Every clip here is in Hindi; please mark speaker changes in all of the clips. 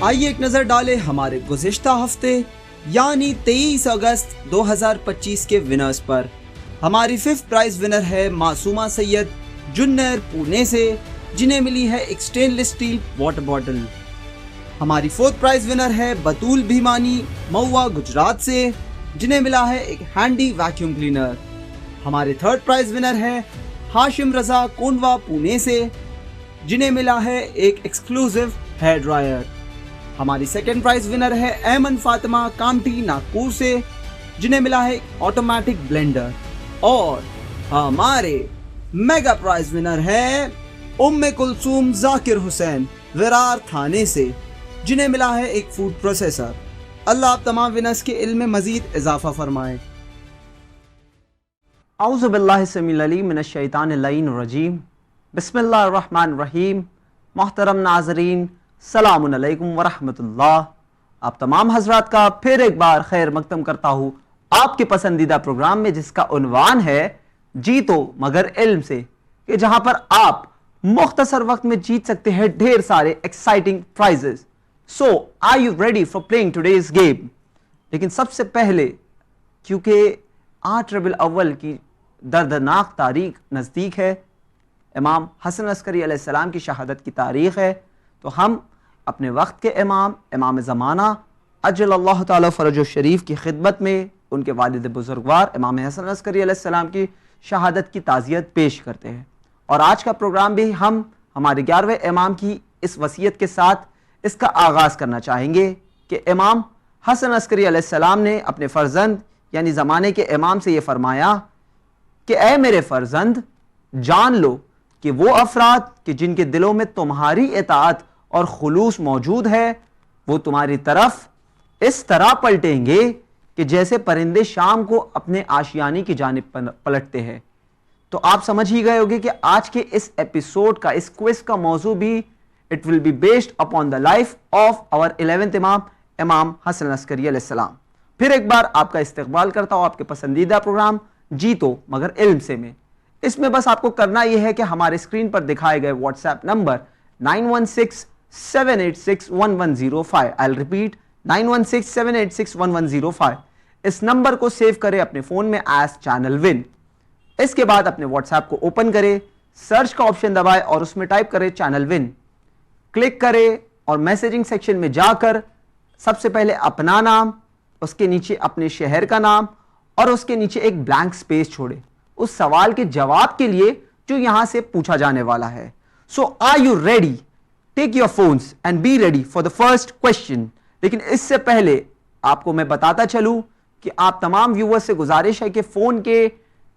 Speaker 1: आइए एक नजर डालें हमारे गुज़िश्ता हफ्ते यानी 23 अगस्त 2025 के विनर्स पर। हमारी 5th प्राइज विनर है मासूमा सैयद जुन्नर पुणे से, जिन्हें मिली है एक स्टेनलेस स्टील वाटर बॉटल। हमारी 4th प्राइज विनर है बतूल भीमानी महुआ गुजरात से, जिन्हें मिला है एक हैंडी वैक्यूम क्लीनर। हमारे 3rd प्राइज विनर है हाशिम रजा कोंडवा पुणे से, जिन्हें मिला है एक एक्सक्लूसिव हेयर ड्रायर। हमारी 2nd प्राइज विनर है ऐमन फातिमा कामटी नागपुर से, जिन्हें मिला है ऑटोमेटिक ब्लेंडर। और हमारे मेगा प्राइज विनर है उम्मे कुलसूम जाकिर हुसैन विरार थाने से, जिन्हें मिला है एक फूड प्रोसेसर। अल्लाह आप तमाम विनर्स के इल्म में मजीद इजाफा फरमाए।
Speaker 2: औज़ु बिल्लाहि समीउल अलीम मिनश शैतानिर रजीम। बिस्मिल्लाहिर रहमानिर रहीम। मोहतरम नाज़रीन, सलामुन अलैकुम व रहमतुल्लाह। आप तमाम हजरात का फिर एक बार खैर मकदम करता हूँ आपके पसंदीदा प्रोग्राम में, जिसका उन्वान है जीतो मगर इल्म से, कि जहां पर आप मुख्तसर वक्त में जीत सकते हैं ढेर सारे exciting prizes. So are you ready for playing today's game? लेकिन सबसे पहले, क्योंकि 8 रबीउल अव्वल की दर्दनाक तारीख नज़दीक है, इमाम हसन अस्करी अलैहिस्सलाम की शहादत की तारीख है, तो हम अपने वक्त के इमाम ज़माना अज्जलल्लाहु ताला फ़रजहु शरीफ की खिदमत में उनके वालिद बुजुर्गवार इमाम हसन अस्करी अलैहिस्सलाम की शहादत की ताज़ियत पेश करते हैं। और आज का प्रोग्राम भी हम हमारे 11वें इमाम की इस वसीयत के साथ इसका आगाज़ करना चाहेंगे कि इमाम हसन अस्करी अलैहिस्सलाम ने अपने फ़र्जंद यानी ज़माने के इमाम से ये फरमाया कि ए मेरे फ़र्जंद, जान लो कि वो अफराद कि जिनके दिलों में तुम्हारी इताअत और खुलूस मौजूद है, वो तुम्हारी तरफ इस तरह पलटेंगे कि जैसे परिंदे शाम को अपने आशियानी की जानिब पलटते हैं। तो आप समझ ही गए होंगे कि आज के इस एपिसोड का, इस क्विज का मौजू भी it will be based upon the life of our 11th इमाम, इमाम हसन अस्करी अलैहिस्सलाम। फिर एक बार आपका इस्तकबाल करता हूं आपके पसंदीदा प्रोग्राम जीतो मगर इल्म से में। इसमें बस आपको करना यह है कि हमारे स्क्रीन पर दिखाए गए WhatsApp number 9167861105, I will repeat 9167861105, इस नंबर को सेव करें अपने फोन में एज चैनल विन। इसके बाद अपने व्हाट्सएप को ओपन करें, सर्च का ऑप्शन दबाएं और उसमें टाइप करें चैनल विन। क्लिक करें और मैसेजिंग सेक्शन में जाकर सबसे पहले अपना नाम, उसके नीचे अपने शहर का नाम और उसके नीचे एक ब्लैंक स्पेस छोड़े उस सवाल के जवाब के लिए जो यहां से पूछा जाने वाला है। So are you ready? Take your phones and be ready for the first question. लेकिन इससे पहले आपको मैं बताता चलूं कि आप तमाम व्यूअर्स से गुजारिश है कि फोन के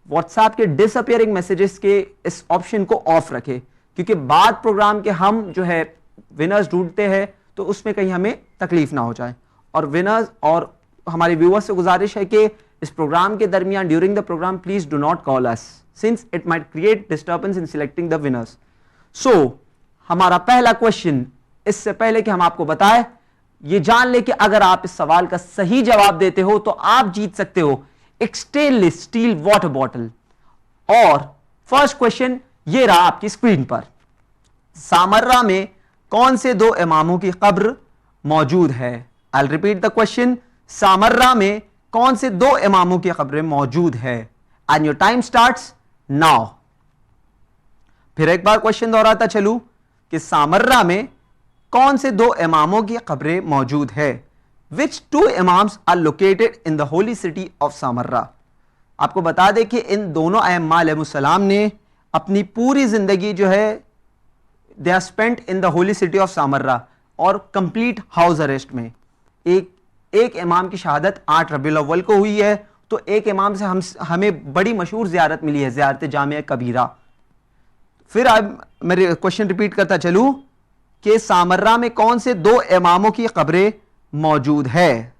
Speaker 2: व्हाट्सएप के डिसअपियरिंग मैसेजेस के इस ऑप्शन को ऑफ रखें, क्योंकि बाद प्रोग्राम के हम जो है विनर्स ढूंढते हैं तो उसमें कहीं हमें तकलीफ ना हो जाए। और विनर्स और हमारे व्यूअर्स से गुजारिश है कि इस प्रोग्राम के दरमियान during the programme please do not call us since it might create disturbance in selecting the winners. So हमारा पहला क्वेश्चन, इससे पहले कि हम आपको बताएं, ये जान ले कि अगर आप इस सवाल का सही जवाब देते हो तो आप जीत सकते हो एक स्टेनलेस स्टील वाटर बॉटल। और फर्स्ट क्वेश्चन ये रहा आपकी स्क्रीन पर। सामर्रा में कौन से 2 इमामों की कब्र मौजूद है? आई will repeat the question. Samarra में कौन से 2 इमामों की कब्रें मौजूद है? And your time starts now. फिर एक बार क्वेश्चन दोहराता चलूं कि सामर्रा में कौन से 2 इमामों की कब्रें मौजूद है? Which 2 imams are located in the holy city of Samarra. आपको बता दें कि इन दोनों अइम्मा अलैहिमुस्सलाम ने अपनी पूरी जिंदगी जो है they are spent in the holy city of Samarra और कंप्लीट हाउस अरेस्ट में। एक इमाम की शहादत 8 रबीउल अव्वल को हुई है, तो एक इमाम से हमें बड़ी मशहूर ज़ियारत मिली है, ज़ियारत जामिया कबीरा। फिर अब मेरे क्वेश्चन रिपीट करता चलूं कि सामर्रा में कौन से 2 इमामों की कब्रें मौजूद है?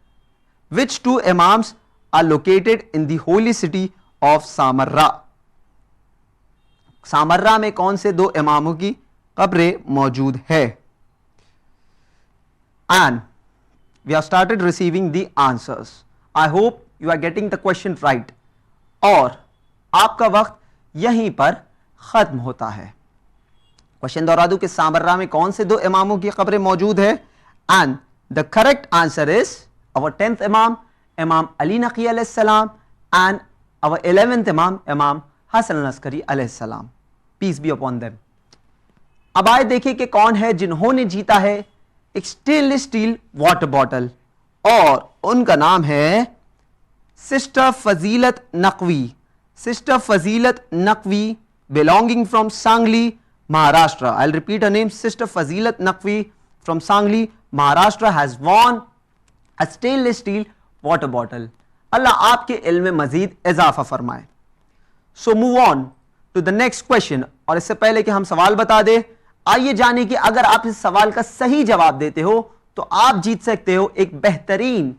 Speaker 2: Which 2 imams are located in the holy city of Samarra. Samarra में कौन से 2 इमामों की कब्रें मौजूद है? And we have started receiving the answers. I hope you are getting the question right. और आपका वक्त यहीं पर खत्म होता है। क्वेश्चन दोहरा दूं कि सामर्रा में कौन से 2 इमामों की कब्रें मौजूद है? And the correct answer is our 10th इमाम, इमाम अली नकी अलैहिस्सलाम, एंड अवर 11th इमाम, इमाम हसन अस्करी अलैहिस्सलाम, पीस बी अपॉन देम। अब आए देखिए कि कौन है जिन्होंने जीता है एक स्टेनलेस स्टील वाटर बॉटल, और उनका नाम है sister Fazilat Naqvi. Sister Fazilat Naqvi belonging from Sangli, Maharashtra. I will repeat her name, sister Fazilat Naqvi from Sangli, Maharashtra has won a stainless steel water bottle. Allah आपके इल्म में मजीद इजाफा फरमाए। So move on to the next question. और इससे पहले कि हम सवाल बता दें, आइए जानिए कि अगर आप इस सवाल का सही जवाब देते हो तो आप जीत सकते हो एक बेहतरीन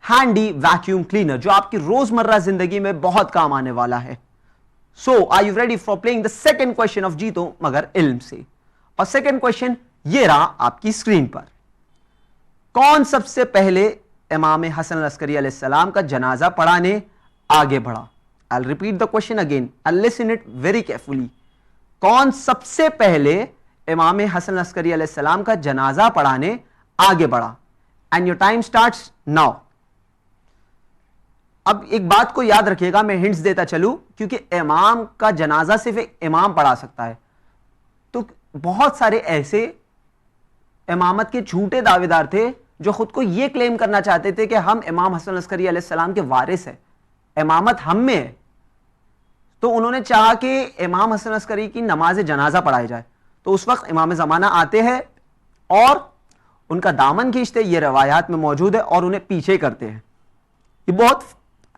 Speaker 2: हैंडी वैक्यूम क्लीनर जो आपकी रोजमर्रा जिंदगी में बहुत काम आने वाला है। So are you ready for playing the second question of Jeeto मगर इल्म से। और सेकंड क्वेश्चन ये रहा आपकी स्क्रीन पर। कौन सबसे पहले इमाम हसन अस्करी अलैहिस्सलाम का जनाजा पढ़ाने आगे बढ़ा? आई will repeat the question again and listen it very carefully. कौन सबसे पहले इमाम हसन अस्करी अलैहिस्सलाम का जनाजा पढ़ाने आगे बढ़ा? And your time starts now. अब एक बात को याद रखिएगा, मैं हिंट्स देता चलूं, क्योंकि इमाम का जनाजा सिर्फ एक इमाम पढ़ा सकता है, तो बहुत सारे ऐसे इमामत के झूठे दावेदार थे जो खुद को यह क्लेम करना चाहते थे कि हम इमाम हसन अस्करी अलैहिस्सलाम के वारिस हैं, इमामत हम में है। तो उन्होंने चाहा कि इमाम हसन अस्करी की नमाज जनाजा पढ़ाई जाए। तो उस वक्त इमाम ज़माना आते हैं और उनका दामन खींचते, ये रवायात में मौजूद है, और उन्हें पीछे करते हैं। ये बहुत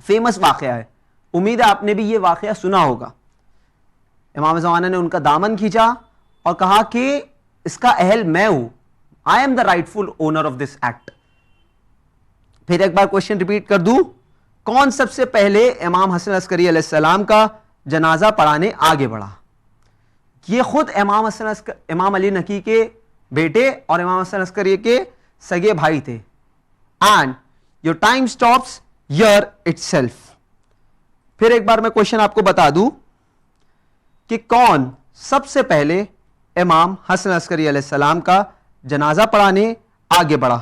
Speaker 2: फेमस वाकया है, उम्मीद है आपने भी ये वाकया सुना होगा। इमाम ज़माना ने उनका दामन खींचा और कहा कि इसका अहल मैं हूं, I am the rightful owner of this act. फिर एक बार क्वेश्चन रिपीट कर दूं, कौन सबसे पहले इमाम हसन अस्करी अलैहिस्सलाम का जनाजा पढ़ाने आगे बढ़ा? ये खुद इमाम अली नकी के बेटे और इमाम हसन अस्करी के सगे भाई थे। And your time stops here itself. फिर एक बार मैं क्वेश्चन आपको बता दूं कि कौन सबसे पहले इमाम हसन अस्करी अलैहिस्सलाम का जनाजा पढ़ाने आगे बढ़ा?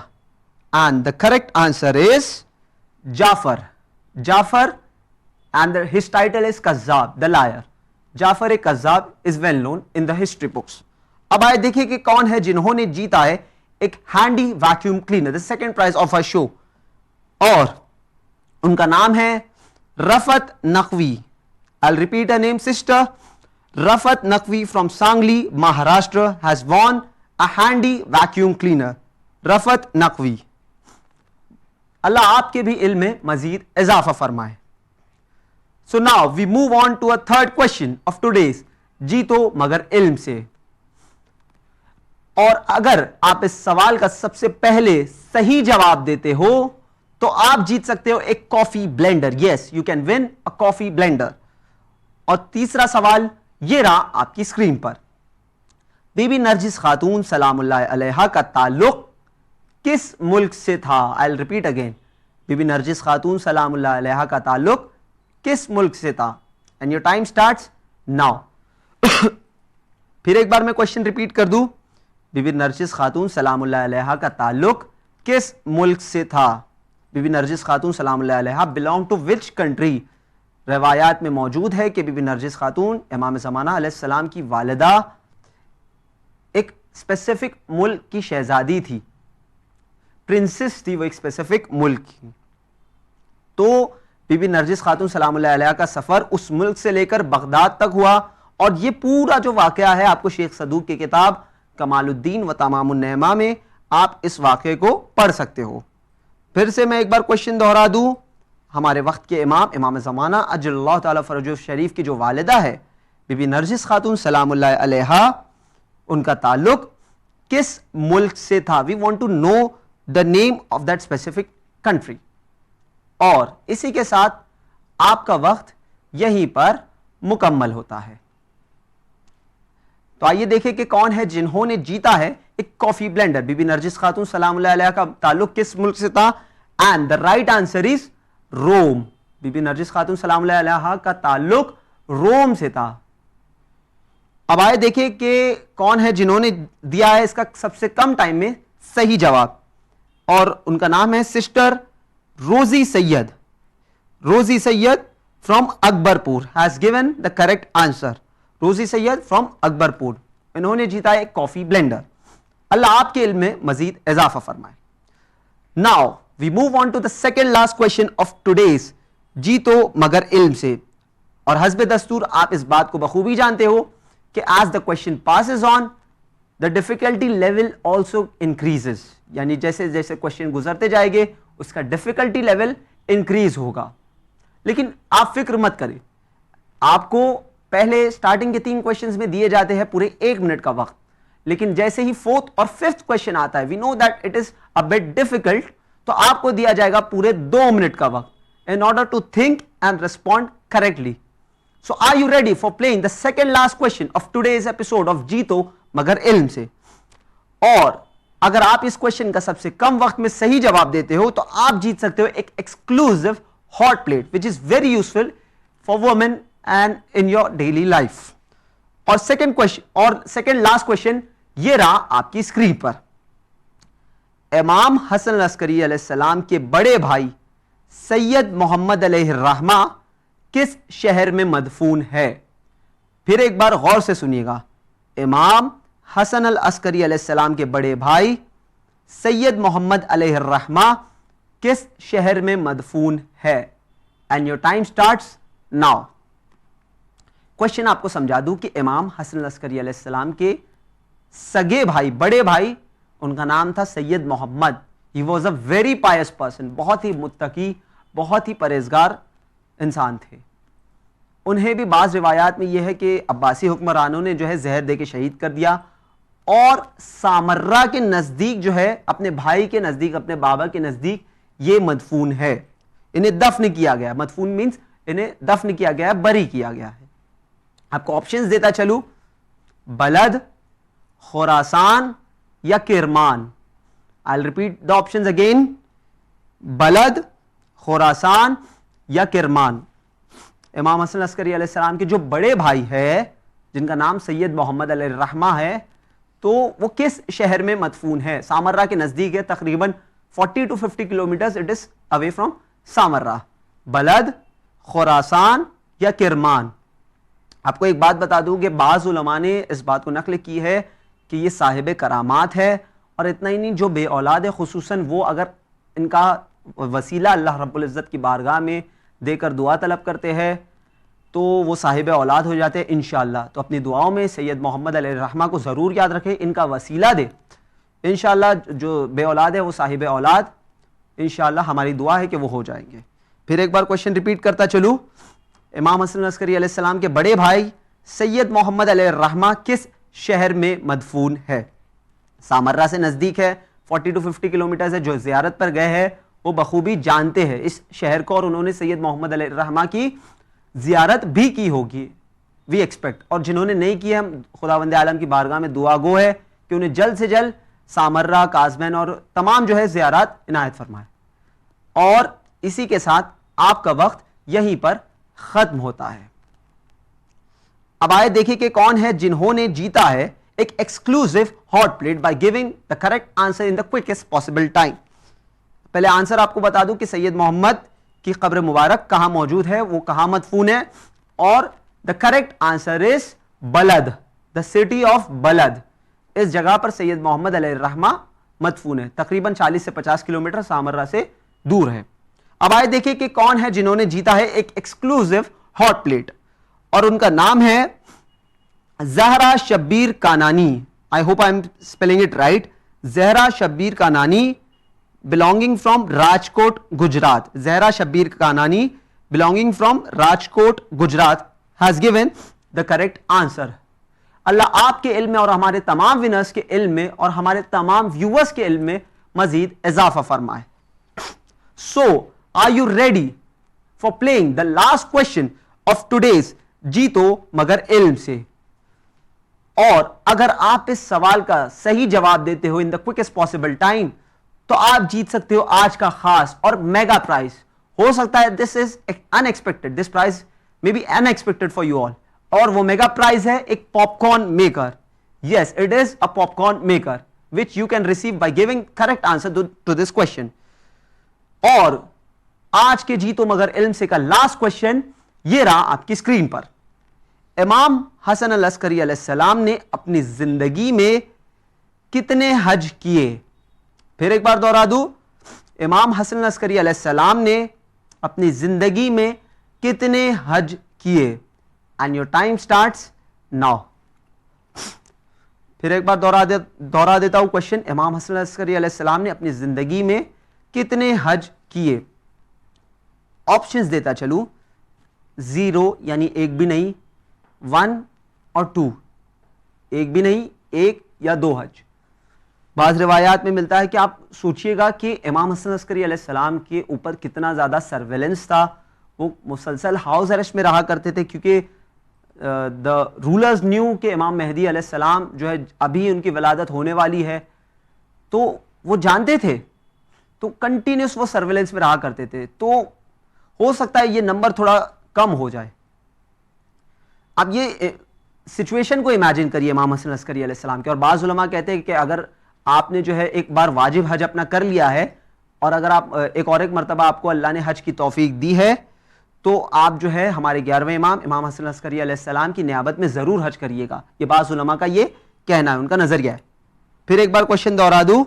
Speaker 2: And the correct answer is Jafar. Jafar, and his title is कज़्ज़ाब, द लायर। जाफर एक कज़्ज़ाब is well known in the history books. अब आए देखिए कि कौन है जिन्होंने जीता है एक handy vacuum cleaner, the second prize of a show, और उनका नाम है Rafat Naqvi. I will repeat her name, sister Rafat Naqvi from Sangli, Maharashtra has won a handy vacuum cleaner. Rafat Naqvi, Allah आपके भी इल्म में मजीद इजाफा फरमाए। So now we move on to a third question of today's जीतो मगर इल्म से। और अगर आप इस सवाल का सबसे पहले सही जवाब देते हो तो आप जीत सकते हो एक coffee blender. Yes, you can win a coffee blender. और तीसरा सवाल ये रहा आपकी स्क्रीन पर। बीबी नरजिस खातून सलामुल्लाह अलैहा का ताल्लुक किस मुल्क से था? आई विल रिपीट अगेन, बीबी नरजिस खातून सलामुल्लाह अलैहा का ताल्लुक किस मुल्क से था? And your time starts now. फिर एक बार मैं क्वेश्चन रिपीट कर दूं, बीबी नरजिस खातून सलामुल्लाह अलैहा का ताल्लुक किस मुल्क से था? बीबी नरजिस खातून सलामुल्लाह अलैहा बिलोंग टू विच कंट्री? रवायात में मौजूद है कि बीबी नरजिस खातून इमाम ज़माना अलैहिस्सलाम की वालिदा एक स्पेसिफिक मुल्क की शहजादी थी, प्रिंसेस थी वो एक स्पेसिफिक मुल्क की। तो बीबी नरजिस खातून सलामुल्लाह अलैहा का सफर उस मुल्क से लेकर बगदाद तक हुआ, और ये पूरा जो वाकया है आपको शेख सदूक की किताब कमालुद्दीन व तमामुन नेमा में आप इस वाकये को पढ़ सकते हो। फिर से मैं एक बार क्वेश्चन दोहरा दूं, हमारे वक्त के इमाम ज़माना अजल्लाह ताला फरजो शरीफ की जो वालिदा है बीबी नरजिस खातून सलामुल्लाह अलैहा, उनका ताल्लुक किस मुल्क से था? We want to know the name of that specific country. और इसी के साथ आपका वक्त यहीं पर मुकम्मल होता है। तो आइए देखें कि कौन है जिन्होंने जीता है एक कॉफी ब्लेंडर। बीबी नरजिस खातून सलामुल्लाह अलैहा का ताल्लुक किस मुल्क से था? And the right answer is Rome. Bibi Narjis Khatun सलामुल्लाह अलैहा का ताल्लुक रोम से था। अब आए देखें कि कौन है जिन्होंने दिया है इसका सबसे कम टाइम में सही जवाब। और उनका नाम है सिस्टर रोजी सैयद। रोजी Syed from Akbarpur has given the correct answer. रोजी सैयद फ्रॉम अकबरपुर, इन्होंने जीता एक कॉफी ब्लेंडर। अल्लाह आपके इल्म में मजीद इजाफा फरमाए। Now we move on to the second last question of today's जीतो मगर इल्म से। और हस्ब दस्तूर आप इस बात को बखूबी जानते हो कि as the question passes on the difficulty level also increases, यानी जैसे जैसे क्वेश्चन गुजरते जाएंगे उसका डिफिकल्टी लेवल इंक्रीज होगा। लेकिन आप फिक्र मत करें, आपको पहले स्टार्टिंग के 3 क्वेश्चंस में दिए जाते हैं पूरे 1 मिनट का वक्त, लेकिन जैसे ही 4th और 5th क्वेश्चन आता है, we know that it is a bit difficult, तो आपको दिया जाएगा पूरे 2 मिनट का वक्त in order to think and respond correctly. So are you ready for playing the second last question of today's episode of जीतो मगर इल्म से? और अगर आप इस क्वेश्चन का सबसे कम वक्त में सही जवाब देते हो तो आप जीत सकते हो एक exclusive hot plate which is very useful for women and in your daily life. और सेकेंड क्वेश्चन और सेकेंड लास्ट क्वेश्चन ये रहा आपकी स्क्रीन पर। इमाम हसन लश्करी अलैहिस्सलाम के बड़े भाई सैयद मोहम्मद अलैहिर्रहमा किस शहर में मदफून है? फिर एक बार गौर से सुनिएगा। इमाम हसन अल अस्करी अलैहिस्सलाम के बड़े भाई सैयद मोहम्मद अलैहिर्रहमा किस शहर में मदफून है? And your time starts now. Question आपको समझा दूं कि इमाम हसन लश्करी अलैहिस्सलाम के सगे भाई, बड़े भाई, उनका नाम था Syed Mohammad. He was a very pious person, बहुत ही मुत्तकी, बहुत ही परहेजगार इंसान थे। उन्हें भी बाज रिवायात में यह है कि अब्बासी हुक्मरानों ने जो है जहर दे के शहीद कर दिया और सामर्रा के नजदीक जो है, अपने भाई के नजदीक, अपने बाबा के नजदीक ये मदफून है। इन्हें दफन किया गया, मदफून मींस इन्हें दफन किया गया, बरी किया गया है। आपको ऑप्शंस देता चलूं, बलद, खुरासान या Kerman. I will repeat the options again, Balad, Khorasan या किरमान। इमाम हसन लश्करी अलैहिस्सलाम के जो बड़े भाई है जिनका नाम सैयद मोहम्मद अलैहिर्रहमा है, तो वो किस शहर में मदफून है? सामर्रा के नजदीक है, तकरीबन 40 to 50 kilometre it is away from Samarra. बलद, खुरासान या किरमान। आपको एक बात बता दूं कि बाज़ उलमा ने इस बात को नकल की है कि ये साहिब करामात है, और इतना ही नहीं, जो बे औलाद है खुसूसन वो अगर इनका वसीला अल्लाह रब्बुल इज़्ज़त की बारगाह में देकर दुआ तलब करते हैं तो वो साहिब औलाद हो जाते हैं इंशाअल्लाह। तो अपनी दुआओं में सैयद मोहम्मद अलैहिर्रहमा को ज़रूर याद रखें, इनका वसीला दे, इंशाअल्लाह जो बे औलाद है वो साहिब औलाद इंशाअल्लाह हमारी दुआ है कि वो हो जाएंगे। फिर एक बार क्वेश्चन रिपीट करता चलूँ, इमाम हसन लश्करी अलैहिस्सलाम के बड़े भाई सैयद मोहम्मद अलैहिर्रहमा किस शहर में मदफून है? सामर्रा से नज़दीक है, 40 to 50 किलोमीटर है। जो ज़ियारत पर गए हैं वो बखूबी जानते हैं इस शहर को, और उन्होंने सैयद मोहम्मद अलैहिर्रहमा की ज़ियारत भी की होगी, वी एक्सपेक्ट। और जिन्होंने नहीं की है, खुदावंद आलम की बारगाह में दुआ गो है कि उन्हें जल्द से जल्द सामर्रा, काज़मैन और तमाम जो है ज़ियारत इनायत फरमाए। और इसी के साथ आपका वक्त यहीं पर ख़त्म होता है। अब आए देखिए कि कौन है जिन्होंने जीता है एक exclusive hot plate by giving the correct answer in the quickest possible time. पहले आंसर आपको बता दूं कि सैयद मोहम्मद की कब्र मुबारक कहां मौजूद है, वो कहां मदफून है, और द करेक्ट आंसर इज बलद, द सिटी ऑफ बलद। इस जगह पर सैयद मोहम्मद अलैहिर्रहमा मदफून है, तकरीबन 40 से 50 किलोमीटर सामर्रा से दूर है। अब आए देखिए कि कौन है जिन्होंने जीता है एक एक्सक्लूसिव हॉट प्लेट, और उनका नाम है Zahra Shabbir Kanani. I hope I am spelling it right. Zahra Shabbir Kanani belonging from Rajkot, Gujarat. Zahra Shabbir Kanani belonging from Rajkot, Gujarat has given the correct answer. अल्लाह आपके इल्म में और हमारे तमाम विनर्स के इल्म में और हमारे तमाम व्यूअर्स के इल्म में मजीद इजाफा फरमाए। So, are you ready for playing the last question of today's जीतो मगर इल्म से? और अगर आप इस सवाल का सही जवाब देते हो in the quickest possible time तो आप जीत सकते हो आज का खास और मेगा प्राइज। हो सकता है this is unexpected, this prize may be unexpected for you all, और वो मेगा प्राइज है एक popcorn maker. Yes, it is a popcorn maker. which you can receive by giving correct answer to this question. और आज के जीतो मगर इल्म से का लास्ट क्वेश्चन ये रहा आपकी स्क्रीन पर। इमाम हसन अल अस्करी अलैहिस्सलाम ने अपनी जिंदगी में कितने हज किए? फिर एक बार दोहरा दूं, इमाम हसन अल अस्करी अलैहिस्सलाम ने अपनी जिंदगी में कितने हज किए? And your time starts now. फिर एक बार दोहरा देता हूं क्वेश्चन, इमाम हसन अल अस्करी अलैहिस्सलाम ने अपनी जिंदगी में कितने हज किए? ऑप्शंस देता चलूं, 0 यानी एक भी नहीं, 1 और 2, एक भी नहीं, 1 या 2 हज। बाज़ रिवायात में मिलता है कि आप सोचिएगा कि इमाम हसन अस्करी अलैहिस्सलाम के ऊपर कितना ज़्यादा सर्वेलेंस था। वो मुसलसल हाउस अरेस्ट में रहा करते थे क्योंकि द रूलर्स न्यू कि इमाम मेहदी अलैहिस्सलाम जो है अभी उनकी विलादत होने वाली है, तो वो जानते थे, तो कंटिन्यूस वो सर्वेलेंस में रहा करते थे। तो हो सकता है ये नंबर थोड़ा कम हो जाए। अब ये सिचुएशन को इमेजिन करिए इमाम हसन अस्करी अलैहिस्सलाम के। और बाज़ उलमा कहते हैं कि अगर आपने जो है एक बार वाजिब हज अपना कर लिया है और अगर आप एक मरतबा आपको अल्लाह ने हज की तौफीक दी है तो आप जो है हमारे 11वें इमाम हसन अस्करी अलैहिस्सलाम की नियाबत में जरूर हज करिएगा। ये बाज़ उलमा का ये कहना है, उनका नजरिया है। फिर एक बार क्वेश्चन दोहरा दूं,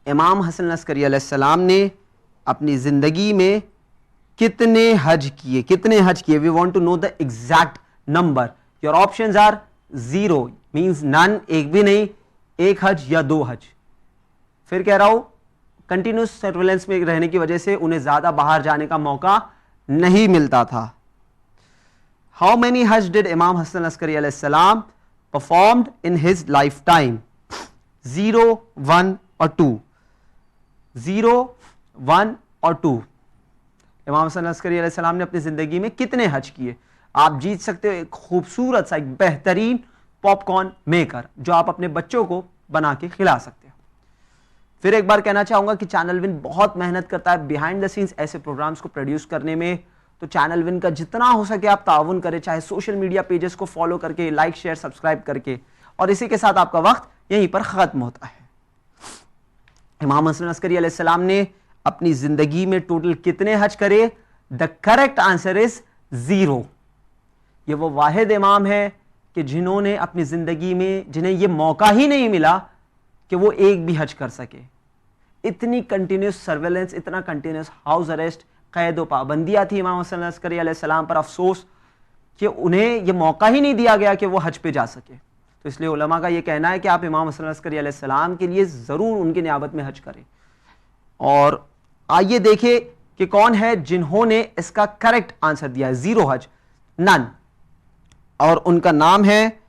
Speaker 2: इमाम हसन अस्करी अलैहिस्सलाम ने अपनी जिंदगी में कितने हज किए? कितने हज किए? We want to know the exact number. Your options are 0 means none, एक भी नहीं, 1 हज या 2 हज। फिर कह रहा हूं कंटिन्यूस सर्वेलेंस में रहने की वजह से उन्हें ज्यादा बाहर जाने का मौका नहीं मिलता था। हाउ मेनी हज डिड इमाम हसन अस्करी अलैहिस्सलाम performed in his life time? 0, 1 और 2। 0, 1 और 2। इमाम हसन अस्करी अलैहिस्सलाम ने अपनी जिंदगी में कितने हज किए? आप जीत सकते हो एक खूबसूरत सा, एक बेहतरीन पॉपकॉर्न मेकर जो आप अपने बच्चों को बना के खिला सकते हो। फिर एक बार कहना चाहूंगा कि चैनल विन बहुत मेहनत करता है बिहाइंड द सीन्स ऐसे प्रोग्राम्स को प्रोड्यूस करने में। तो चैनल विन का जितना हो सके आप ताउन करें, चाहे सोशल मीडिया पेजेस को फॉलो करके, लाइक शेयर सब्सक्राइब करके। और इसी के साथ आपका वक्त यहीं पर खत्म होता है। इमाम हसन अस्करी अलैहिस्सलाम ने अपनी जिंदगी में टोटल कितने हज करे? The correct answer is 0। ये वो वाहिद इमाम है कि जिन्होंने अपनी जिंदगी में, जिन्हें ये मौका ही नहीं मिला कि वो एक भी हज कर सके। इतनी कंटिन्यूस सर्वेलेंस, इतना कंटिन्यूस हाउस अरेस्ट, कैद व पाबंदियां थी इमाम हसन अस्करी अलैहिस्सलाम पर। अफसोस कि उन्हें ये मौका ही नहीं दिया गया कि वो हज पे जा सके। तो इसलिए उलमा का ये कहना है कि आप इमाम हसन अस्करी अलैहिस्सलाम के लिए जरूर उनकी नियाबत में हज करें। और आइए देखें कि कौन है जिन्होंने इसका करेक्ट आंसर दिया है 0 हज, नन। और उनका नाम है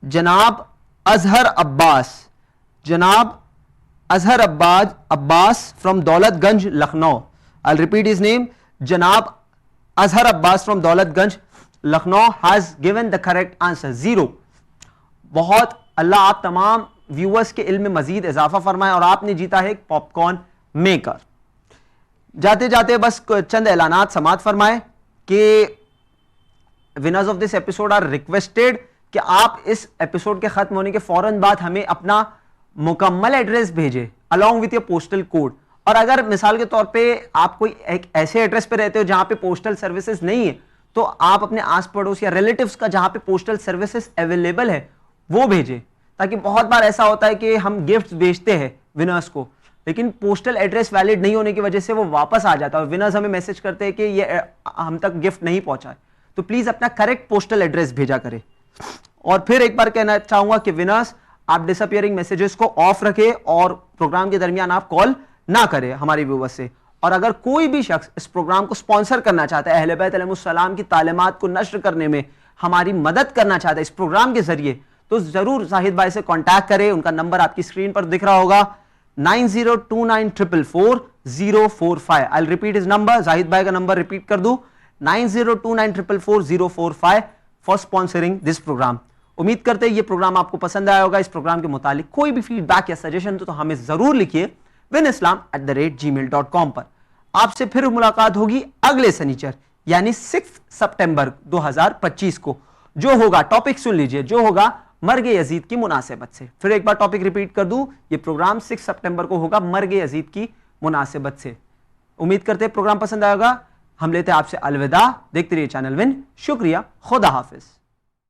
Speaker 2: जनाब अजहर अब्बास। जनाब Azhar Abbas from Daulatganj, Lucknow. I repeat his name, जनाब Azhar Abbas from Daulatganj, Lucknow has given the correct answer 0। बहुत अल्लाह आप तमाम व्यूअर्स के इल्म में मजीद इजाफा फरमाए और आपने जीता है एक पॉपकॉर्न मेकर। जाते जाते बस चंद ऐलानात समात फरमाए कि winners of this episode are requested कि आप इस एपिसोड के खत्म होने के फौरन बाद हमें अपना मुकम्मल एड्रेस भेजें along with your postal code. और अगर मिसाल के तौर पे आप कोई एक ऐसे एड्रेस पे रहते हो जहां पे पोस्टल सर्विसेज नहीं है, तो आप अपने आस पड़ोस या रिलेटिव्स का जहां पे पोस्टल सर्विसेज अवेलेबल है वो भेजें। ताकि बहुत बार ऐसा होता है कि हम गिफ्ट्स भेजते हैं विनर्स को, लेकिन पोस्टल एड्रेस वैलिड नहीं होने की वजह से वो वापस आ जाता है और विनर्स हमें मैसेज करते हैं कि ये हम तक गिफ्ट नहीं पहुंचा है। तो प्लीज अपना करेक्ट पोस्टल एड्रेस भेजा करें। और फिर एक बार कहना चाहूंगा कि विनर्स आप डिसअपियरिंग मैसेजेस को ऑफ रखें और प्रोग्राम के दरमियान आप कॉल ना करें हमारे व्यूअर्स से। और अगर कोई भी शख्स इस प्रोग्राम को स्पॉन्सर करना चाहता है, अहले बैत अलैहिमुस्सलाम की तालीमात को नश्र करने में हमारी मदद करना चाहता है इस प्रोग्राम के जरिए, तो जरूर जाहिद भाई से कांटेक्ट करें। उनका नंबर आपकी स्क्रीन पर दिख रहा होगा 9029444045। I repeat is number, Zahid भाई का नंबर रिपीट कर दूं 9029444045 फॉर स्पॉन्सरिंग दिस प्रोग्राम। उम्मीद करते हैं ये प्रोग्राम आपको पसंद आया होगा। इस प्रोग्राम के मुतालिक कोई भी फीडबैक या सजेशन तो हमें जरूर लिखिए winislam@gmail.com पर। आपसे फिर मुलाकात होगी अगले शनिचर यानी 6 सितंबर 2025 को। जो होगा, टॉपिक सुन लीजिए, जो होगा मर्ग यजीद की मुनासिबत से। फिर एक बार टॉपिक रिपीट कर दूं, ये प्रोग्राम 6 सितंबर को होगा मर्ग यजीद की मुनासिबत से। उम्मीद करते हैं प्रोग्राम पसंद आएगा। हम लेते हैं आपसे अलविदा। देखते रहिए चैनल विन। शुक्रिया, खुदा हाफिज।